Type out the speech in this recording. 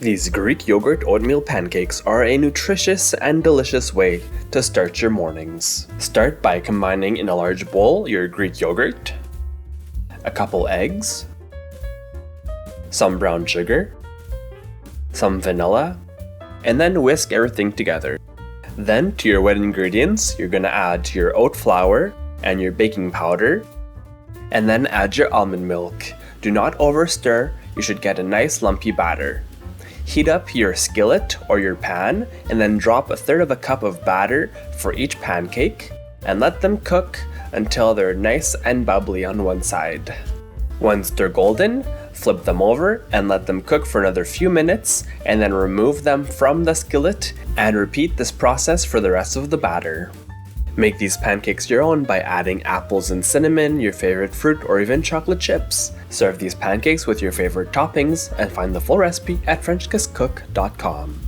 These Greek Yogurt Oatmeal Pancakes are a nutritious and delicious way to start your mornings. Start by combining in a large bowl your Greek yogurt, a couple eggs, some brown sugar, some vanilla, and then whisk everything together. Then to your wet ingredients, you're going to add your oat flour and your baking powder, and then add your almond milk. Do not over stir, you should get a nice lumpy batter. Heat up your skillet or your pan and then drop 1/3 cup of batter for each pancake and let them cook until they're nice and bubbly on one side. Once they're golden, flip them over and let them cook for another few minutes and then remove them from the skillet and repeat this process for the rest of the batter. Make these pancakes your own by adding apples and cinnamon, your favorite fruit, or even chocolate chips. Serve these pancakes with your favorite toppings and find the full recipe at FrenchKissCook.com.